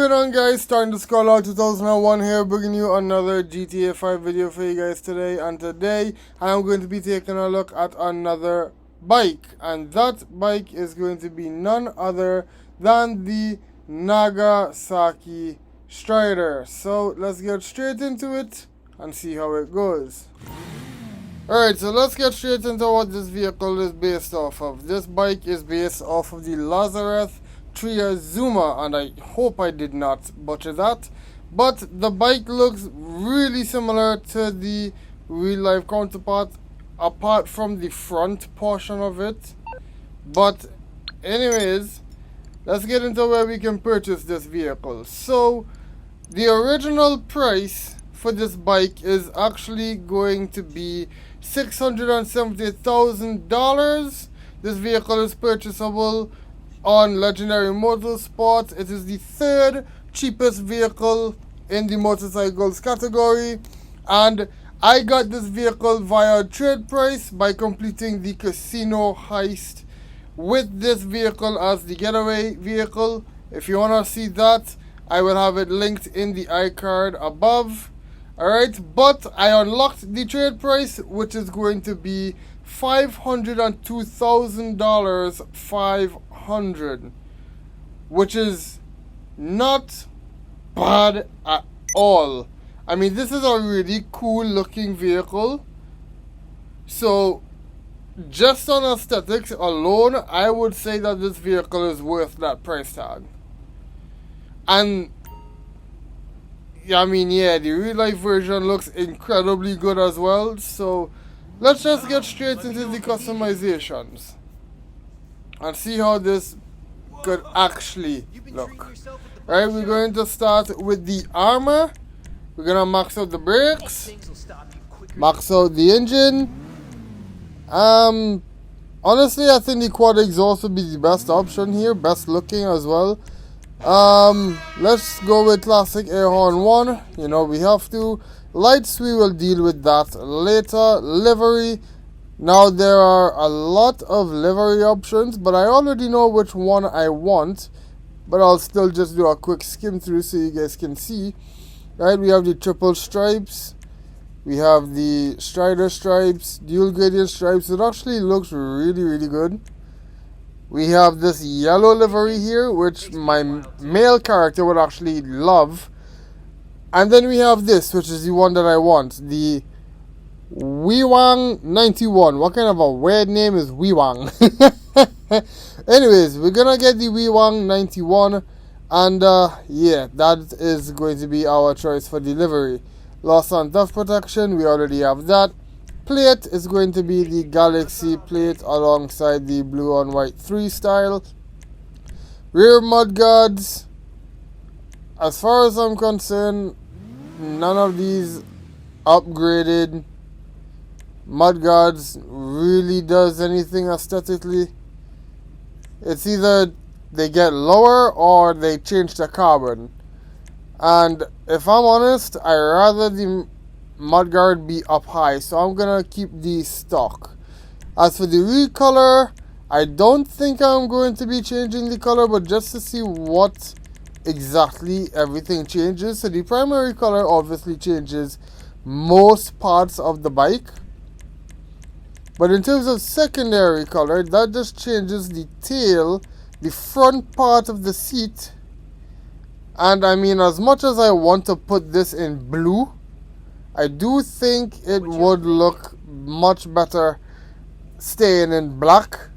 going on, guys? Starting to scroll out 2001 here, bringing you another GTA 5 video for you guys today. And today I am going to be taking a look at another bike, and that bike is going to be none other than the Nagasaki Stryder. So let's get straight into it and see how it goes. Alright, so let's get straight into what this vehicle is based off of. This bike is based off of the Lazareth Zuma, and I hope I did not butcher that, but the bike looks really similar to the real life counterpart apart from the front portion of it. But anyways, let's get into where we can purchase this vehicle. So the original price for this bike is actually going to be $670,000. This vehicle is purchasable on Legendary Motorsport. It is the third cheapest vehicle in the motorcycles category, and I got this vehicle via trade price by completing the casino heist with this vehicle as the getaway vehicle. If you want to see that, I will have it linked in the iCard above. Alright, but I unlocked the trade price, which is going to be $502,500, which is not bad at all. I mean, this is a really cool looking vehicle, so just on aesthetics alone, I would say that this vehicle is worth that price tag. And I mean, yeah, the real life version looks incredibly good as well. So let's just get straight into the customizations and see how this could actually look. Alright, we're going to start with the armor. We're going to max out the brakes, max out the engine. Honestly, I think the quad exhaust would be the best option here, best looking as well. Let's go with classic air horn 1. You know, we have to. Lights, we will deal with that later. Livery, now there are a lot of livery options, but I already know which one I want, but I'll still just do a quick skim through so you guys can see. Right, we have the triple stripes, we have the Stryder stripes, dual gradient stripes. It actually looks really good. We have this yellow livery here, which my male character would actually love. And then we have this, which is the one that I want. The Wiwang 91. What kind of a weird name is Wiwang? Anyways, we're going to get the Wiwang 91. And yeah, that is going to be our choice for the livery. Loss and theft protection, we already have that. Plate is going to be the Galaxy plate alongside the blue on white 3 style. Rear mudguards, as far as I'm concerned, none of these upgraded mudguards really does anything aesthetically. It's either they get lower or they change the carbon, and if I'm honest, I rather the mudguard be up high, so I'm gonna keep these stock. As for the recolor, I don't think I'm going to be changing the color, but just to see what exactly everything changes. So the primary color obviously changes most parts of the bike, but in terms of secondary color, that just changes the tail, the front part of the seat. And I mean, as much as I want to put this in blue, I do think it would look much better staying in black.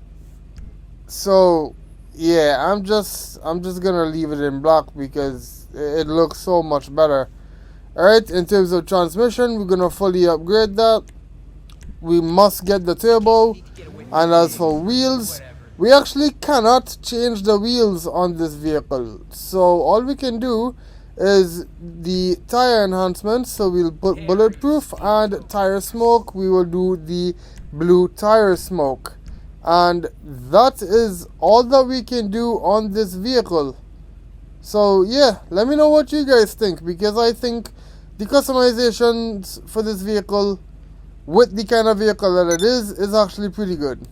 So yeah, I'm just gonna leave it in black because it looks so much better. Alright, in terms of transmission, we're gonna fully upgrade that. We must get the turbo. And as for wheels, we actually cannot change the wheels on this vehicle. So all we can do is the tire enhancements. So we'll put bulletproof and tire smoke. We will do the blue tire smoke, and that is all that we can do on this vehicle. So yeah, let me know what you guys think, because I think the customizations for this vehicle, with the kind of vehicle that it is actually pretty good.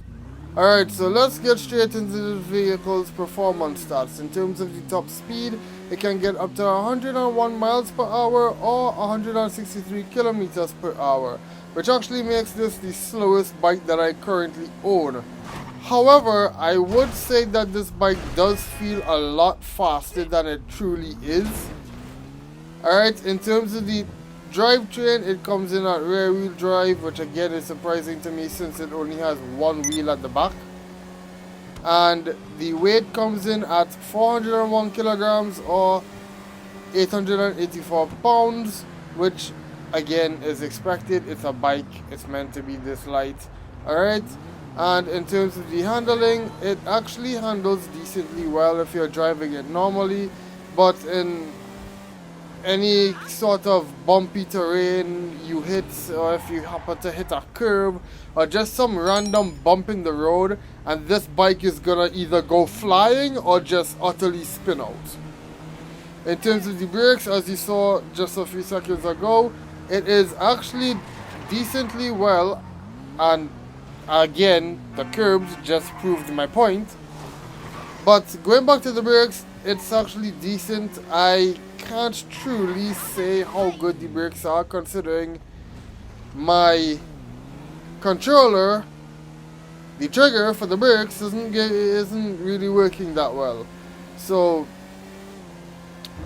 Alright, so let's get straight into the vehicle's performance stats. In terms of the top speed, it can get up to 101 miles per hour or 163 kilometers per hour, which actually makes this the slowest bike that I currently own. However, I would say that this bike does feel a lot faster than it truly is. Alright, in terms of the drivetrain, it comes in at rear wheel drive, which again is surprising to me since it only has one wheel at the back. And the weight comes in at 401 kilograms or 884 pounds, which again is expected. It's a bike, it's meant to be this light. Alright, and in terms of the handling, it actually handles decently well if you're driving it normally, but in any sort of bumpy terrain you hit, or if you happen to hit a curve or just some random bump in the road, and this bike is gonna either go flying or just utterly spin out. In terms of the brakes, as you saw just a few seconds ago, it is actually decently well, and again the curbs just proved my point. But going back to the brakes, it's actually decent. I can't truly say how good the brakes are, considering my controller, the trigger for the brakes, isn't really working that well. So,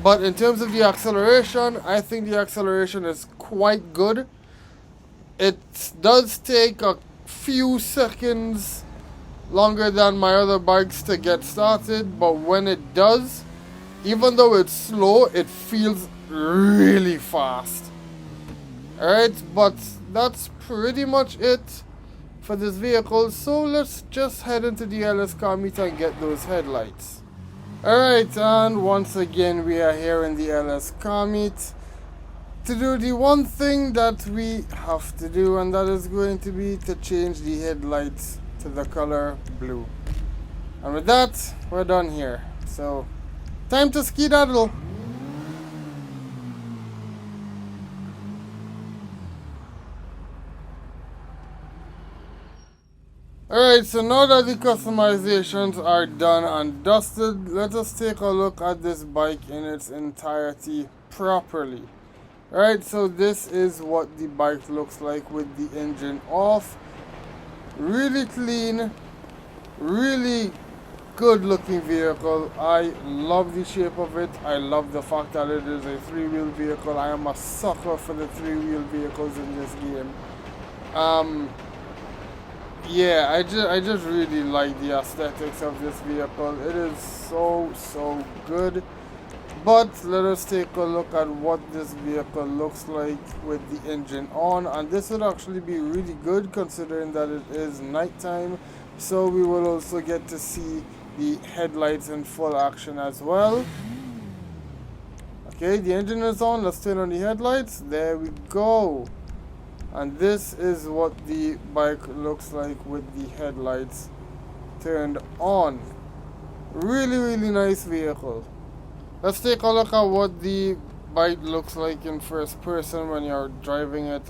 but in terms of the acceleration, I think the acceleration is quite good. It does take a few seconds longer than my other bikes to get started, but when it does, even though it's slow, it feels really fast. Alright, but that's pretty much it for this vehicle, so let's just head into the LS car meet and get those headlights. Alright, and once again we are here in the LS car meet to do the one thing that we have to do, and that is going to be to change the headlights to the color blue. And with that, we're done here. So, time to skedaddle. Alright, so now that the customizations are done and dusted, let us take a look at this bike in its entirety properly. Alright, so this is what the bike looks like with the engine off. Really clean, really good looking vehicle. I love the shape of it. I love the fact that it is a three-wheel vehicle. I am a sucker for the three-wheel vehicles in this game. Yeah, I just really like the aesthetics of this vehicle. It is so good. But let us take a look at what this vehicle looks like with the engine on, and this would actually be really good considering that it is nighttime, so we will also get to see the headlights in full action as well. Okay, the engine is on. Let's turn on the headlights. There we go. And this is what the bike looks like with the headlights turned on. Really nice vehicle. Let's take a look at what the bike looks like in first person when you're driving it.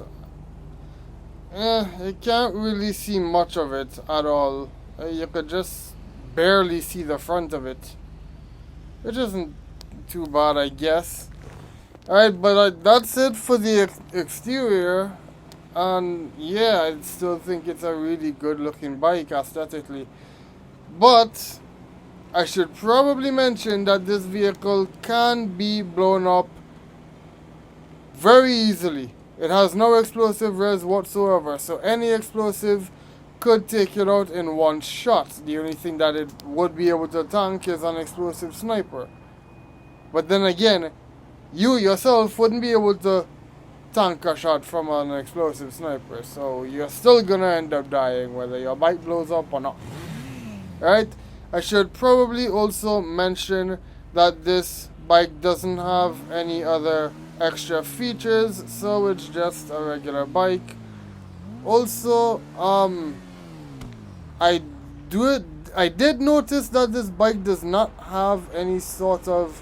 You can't really see much of it at all. You could just barely see the front of it, which isn't too bad, I guess. Alright, but that's it for the exterior. And yeah, I still think it's a really good looking bike aesthetically. But I should probably mention that this vehicle can be blown up very easily. It has no explosive res whatsoever, so any explosive could take it out in one shot. The only thing that it would be able to tank is an explosive sniper. But then again, you yourself wouldn't be able to tank a shot from an explosive sniper, so you're still gonna end up dying whether your bike blows up or not. Right? I should probably also mention that this bike doesn't have any other extra features, so it's just a regular bike. Also, I did notice that this bike does not have any sort of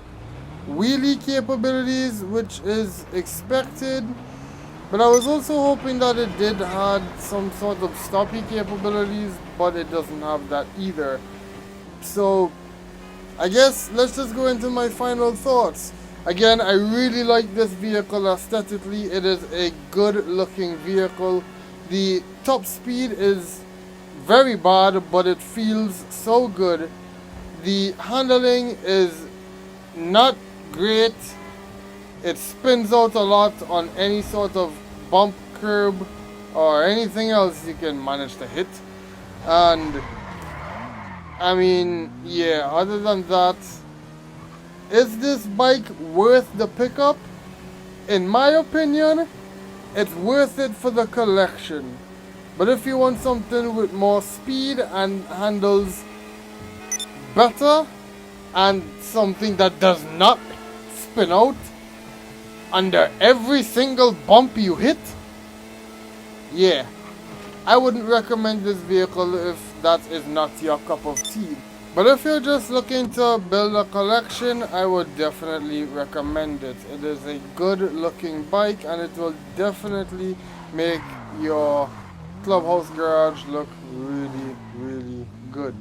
wheelie capabilities, which is expected, but I was also hoping that it did have some sort of stoppy capabilities, but it doesn't have that either. So I guess let's just go into my final thoughts. Again, I really like this vehicle aesthetically. It is a good looking vehicle. The top speed is very bad, but it feels so good. The handling is not great. It spins out a lot on any sort of bump, curb, or anything else you can manage to hit. And I mean, yeah, other than that, is this bike worth the pickup? In my opinion, it's worth it for the collection. But if you want something with more speed and handles better, and something that does not spin out under every single bump you hit, yeah, I wouldn't recommend this vehicle if that is not your cup of tea. But if you're just looking to build a collection, I would definitely recommend it. It is a good looking bike and it will definitely make your clubhouse garage look really, really good.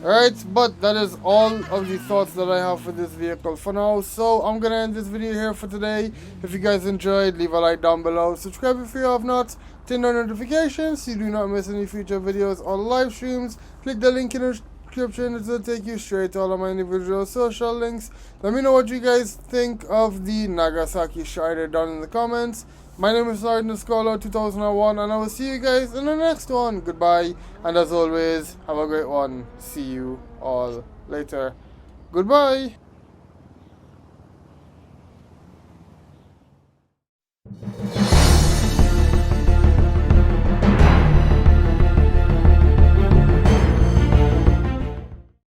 Alright, but that is all of the thoughts that I have for this vehicle for now. So I'm gonna end this video here for today. If you guys enjoyed, leave a like down below. Subscribe if you have not. Turn on notifications so you do not miss any future videos or live streams. Click the link in the description. It will take you straight to all of my individual social links. Let me know what you guys think of the Nagasaki Stryder down in the comments. My name is Sergeant2001 and I will see you guys in the next one. Goodbye, and as always, have a great one. See you all later. Goodbye.